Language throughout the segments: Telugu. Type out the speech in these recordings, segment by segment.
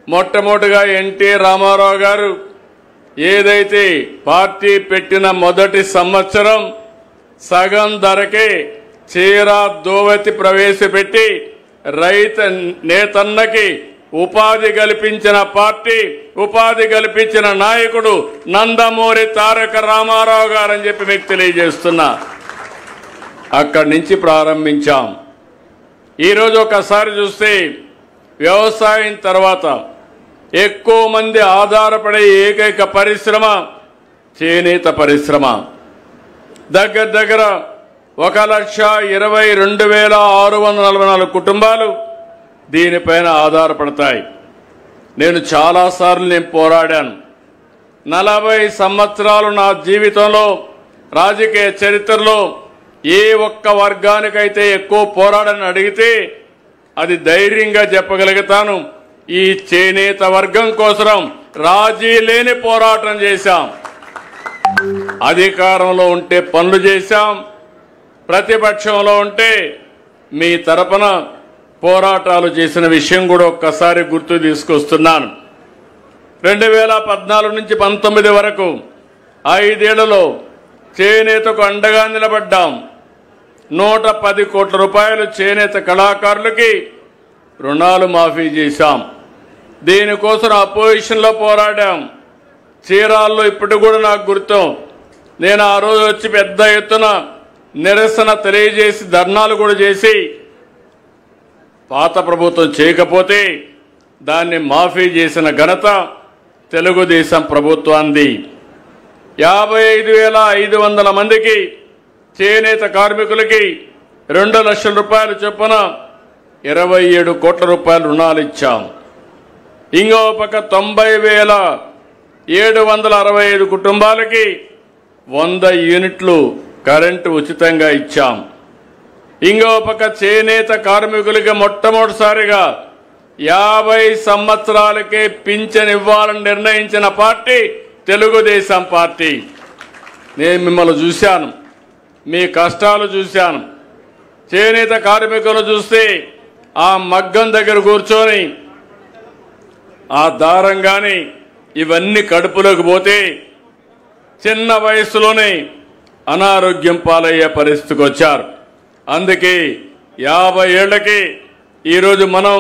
మొట్టమొదటిగా ఎన్టీ రామారావు గారు ఏదైతే పార్టీ పెట్టిన మొదటి సంవత్సరం సగం ధరకే చీరా దోవతి ప్రవేశపెట్టి రైతు నేతన్నకి ఉపాధి కల్పించిన పార్టీ, ఉపాధి కల్పించిన నాయకుడు నందమూరి తారక రామారావు గారు అని చెప్పి మీకు తెలియజేస్తున్నా. అక్కడి నుంచి ప్రారంభించాం. ఈరోజు ఒకసారి చూస్తే వ్యవసాయం తర్వాత ఎక్కువ మంది ఆధారపడే ఏకైక పరిశ్రమ చేనేత పరిశ్రమ. దగ్గర దగ్గర 1,22,644 కుటుంబాలు దీనిపైన ఆధారపడతాయి. నేను చాలాసార్లు పోరాడాను. 40 సంవత్సరాలు నా జీవితంలో రాజకీయ చరిత్రలో ఏ ఒక్క వర్గానికైతే ఎక్కువ పోరాడని అడిగితే అది ధైర్యంగా చెప్పగలుగుతాను. ఈ చేనేత వర్గం కోసం రాజీ లేని పోరాటం చేశాం. అధికారంలో ఉంటే పనులు చేశాం, ప్రతిపక్షంలో ఉంటే మీ తరపున పోరాటాలు చేసిన విషయం కూడా ఒక్కసారి గుర్తు తీసుకొస్తున్నాను. 2014 నుంచి 19 వరకు 5 ఏళ్లలో చేనేతకు అండగా నిలబడ్డాం. 110 కోట్ల రూపాయలు చేనేత కళాకారులకి రుణాలు మాఫీ చేశాం. దీనికోసం అపోజిషన్లో పోరాడాం. చీరాల్లో ఇప్పటి కూడా నాకు గుర్తు. నేను ఆ రోజు వచ్చి పెద్ద ఎత్తున నిరసన తెలియజేసి ధర్నాలు కూడా చేసి పాత ప్రభుత్వం చేయకపోతే దాన్ని మాఫీ చేసిన ఘనత తెలుగుదేశం ప్రభుత్వాన్ని. 55,500 మందికి చేనేత కార్మికులకి 2 లక్షల రూపాయలు చొప్పున 27 కోట్ల రూపాయలు రుణాలు ఇచ్చాం. ఇంకో పక్క 90,765 కుటుంబాలకి 100 యూనిట్లు కరెంటు ఉచితంగా ఇచ్చాం. ఇంకో పక్క చేనేత కార్మికులకి మొట్టమొదటిసారిగా 50 సంవత్సరాలకే పింఛన్ ఇవ్వాలని నిర్ణయించిన పార్టీ తెలుగుదేశం పార్టీ. నేను మిమ్మల్ని చూశాను, మీ కష్టాలు చూశాను. చేనేత కార్మికులు చూస్తే ఆ మగ్గం దగ్గర కూర్చొని ఆ దారం కానీ ఇవన్నీ కడుపులోకి పోతే చిన్న వయసులోనే అనారోగ్యం పాలయ్యే పరిస్థితికి వచ్చారు. అందుకే 50 ఏళ్లకి ఈరోజు మనం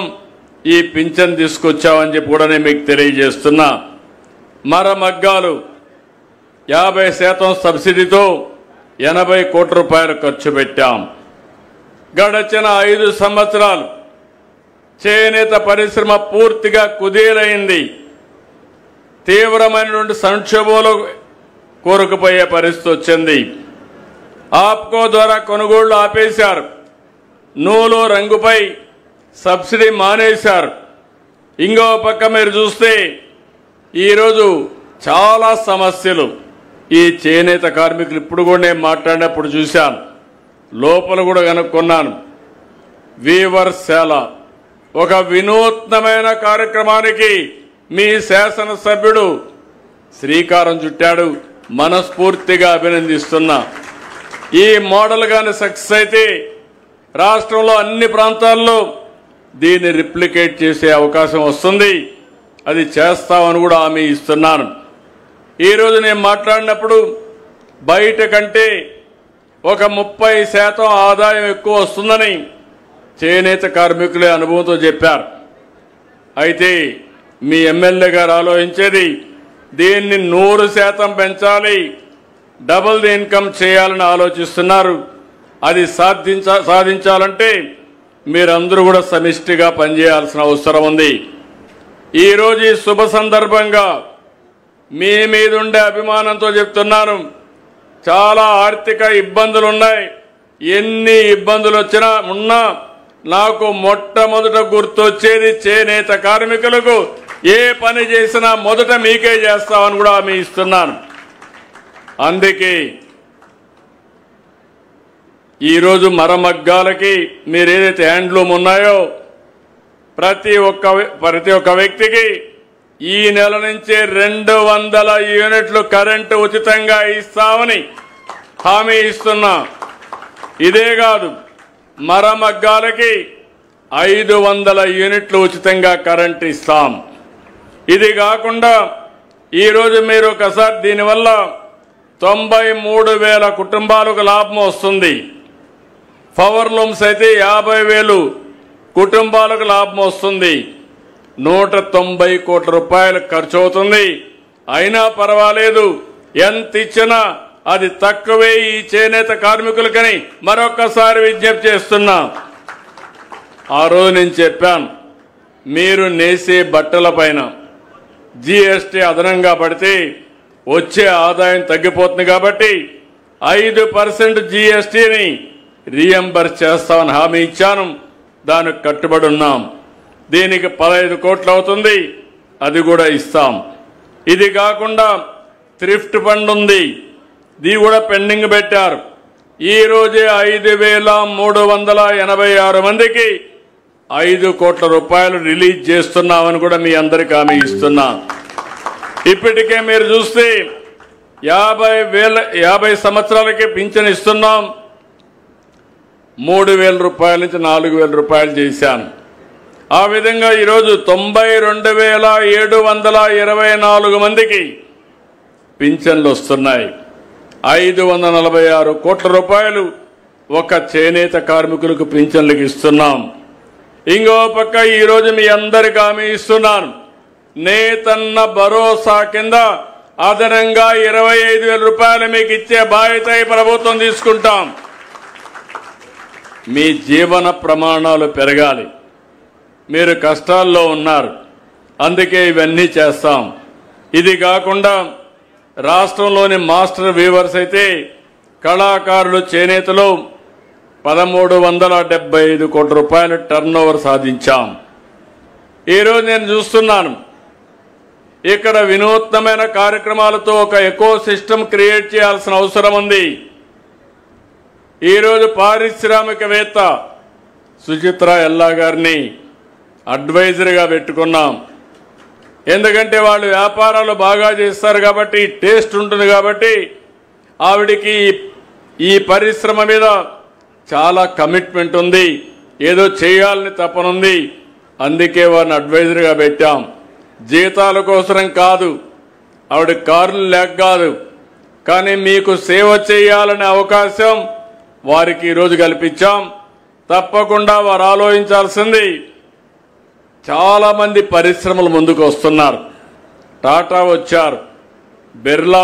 ఈ పింఛన్ తీసుకొచ్చామని చెప్పి కూడా నేను మీకు తెలియజేస్తున్నా. మరమగ్గాలు 50% సబ్సిడీతో 80 కోట్ల రూపాయలు ఖర్చు పెట్టాం. గడచిన 5 సంవత్సరాలు చేనేత పరిశ్రమ పూర్తిగా కుదేలైంది. తీవ్రమైనటువంటి సంక్షోభంలో కూరుకుపోయే పరిస్థితి వచ్చింది. ఆప్కో ద్వారా కొనుగోళ్లు ఆపేశారు. నూలు రంగుపై సబ్సిడీ మానేశారు. ఇంకో పక్క మీరు చూస్తే ఈరోజు చాలా సమస్యలు ఈ చేనేత కార్మికులు. ఇప్పుడు కూడా నేను మాట్లాడినప్పుడు చూశాను, లోపల కూడా కనుక్కున్నాను. వీవర్శాల ఒక వినూత్నమైన కార్యక్రమానికి మీ శాసనసభ్యుడు శ్రీకారం చుట్టాడు. మనస్ఫూర్తిగా అభినందిస్తున్నా. ఈ మోడల్ గాని సక్సెస్ అయితే రాష్ట్రంలో అన్ని ప్రాంతాల్లో దీన్ని రిప్లికేట్ చేసే అవకాశం వస్తుంది. అది చేస్తామని కూడా హామీ ఇస్తున్నాను. ఈరోజు నేను మాట్లాడినప్పుడు బయట కంటే ఒక 30% ఆదాయం ఎక్కువ వస్తుందని చేనేత కార్మికులే అనుభవంతో చెప్పారు. అయితే మీ ఎమ్మెల్యే గారు ఆలోచించేది దీన్ని 100% పెంచాలి, డబుల్ ది ఇన్కమ్ చేయాలని ఆలోచిస్తున్నారు. అది సాధించాలంటే మీరందరూ కూడా సమిష్టిగా పనిచేయాల్సిన అవసరం ఉంది. ఈరోజు ఈ శుభ సందర్భంగా మీ మీద ఉండే అభిమానంతో చెప్తున్నాను. చాలా ఆర్థిక ఇబ్బందులు ఉన్నాయి. ఎన్ని ఇబ్బందులు ఉన్నా నాకు మొట్టమొదట గుర్తొచ్చేది చేనేత కార్మికులకు ఏ పని చేసినా మొదట మీకే చేస్తామని కూడా హామీ ఇస్తున్నాను. అందుకే ఈరోజు మరమగ్గాలకి మీరు ఏదైతే హ్యాండ్లూమ్ ఉన్నాయో ప్రతి ఒక్క వ్యక్తికి ఈ నెల నుంచి 200 యూనిట్లు కరెంటు ఉచితంగా ఇస్తామని హామీ ఇస్తున్నా. ఇదే కాదు, మరమగ్గాలకి 500 యూనిట్లు ఉచితంగా కరెంట్ ఇస్తాం. ఇది కాకుండా ఈరోజు మీరు ఒకసారి దీనివల్ల 93,000 కుటుంబాలకు లాభం వస్తుంది. పవర్ లూమ్స్ అయితే 50,000 కుటుంబాలకు లాభం వస్తుంది. 190 కోట్ల రూపాయలు ఖర్చు అవుతుంది. అయినా పర్వాలేదు, ఎంత ఇచ్చినా అది తక్కువే ఈ చేనేత కార్మికులకని మరొకసారి విజ్ఞప్తి చేస్తున్నా. ఆ రోజు నేను చెప్పాను, మీరు నేసే బట్టల పైన జీఎస్టీ అదనంగా పడితే వచ్చే ఆదాయం తగ్గిపోతుంది కాబట్టి 5% జీఎస్టీని రీఎంబర్స్ చేస్తామని హామీ ఇచ్చాను. దానికి కట్టుబడి ఉన్నాం. దీనికి 15 కోట్లు అవుతుంది, అది కూడా ఇస్తాం. ఇది కాకుండా థ్రిఫ్ట్ ఫండ్ ఉంది, ఇది కూడా పెండింగ్ పెట్టారు. ఈ రోజే 5,386 మందికి 5 కోట్ల రూపాయలు రిలీజ్ చేస్తున్నామని కూడా మీ అందరికీ హామీ ఇస్తున్నా. ఇప్పటికే మీరు చూస్తే 50 సంవత్సరాలకి పింఛన్ ఇస్తున్నాం. 3,000 రూపాయల నుంచి 4,000 రూపాయలు చేశాను. ఆ విధంగా ఈరోజు 92,724 మందికి పింఛన్లు వస్తున్నాయి. 546 కోట్ల రూపాయలు ఒక చేనేత కార్మికులకు పింఛన్లకు ఇస్తున్నాం. ఇంకో పక్క ఈరోజు మీ అందరికీ హామీ ఇస్తున్నాను, నేతన్న భరోసా కింద అదనంగా 25,000 రూపాయలు మీకు ఇచ్చే బాధ్యత ఈ ప్రభుత్వం తీసుకుంటాం. మీ జీవన ప్రమాణాలు పెరగాలి. మీరు కష్టాల్లో ఉన్నారు, అందుకే ఇవన్నీ చేస్తాం. ఇది కాకుండా రాష్ట్రంలోని మాస్టర్ వీవర్స్ అయితే కళాకారులు చేనేతలు 1,375 కోట్ల రూపాయల టర్న్ ఓవర్ సాధించాం. ఈరోజు నేను చూస్తున్నాను, ఇక్కడ వినూత్నమైన కార్యక్రమాలతో ఒక ఎకో సిస్టమ్ క్రియేట్ చేయాల్సిన అవసరం ఉంది. ఈరోజు పారిశ్రామికవేత్త సుచిత్రా ఎల్లా గారిని అడ్వైజర్గా పెట్టుకున్నాం. ఎందుకంటే వాళ్ళు వ్యాపారాలు బాగా చేస్తారు కాబట్టి, టేస్ట్ ఉంటుంది కాబట్టి ఆవిడికి ఈ పరిశ్రమ మీద చాలా కమిట్మెంట్ ఉంది, ఏదో చేయాలని తపనుంది. అందుకే వారిని అడ్వైజర్గా పెట్టాం. జీతాల కోసం కాదు, ఆవిడ కారులు లేక కాదు, కానీ మీకు సేవ చేయాలనే అవకాశం వారికి ఈరోజు కల్పించాం. తప్పకుండా వారు ఆలోచించాల్సింది, చాలా మంది పరిశ్రమలు ముందుకు వస్తున్నారు. టాటా వచ్చారు, బిర్లా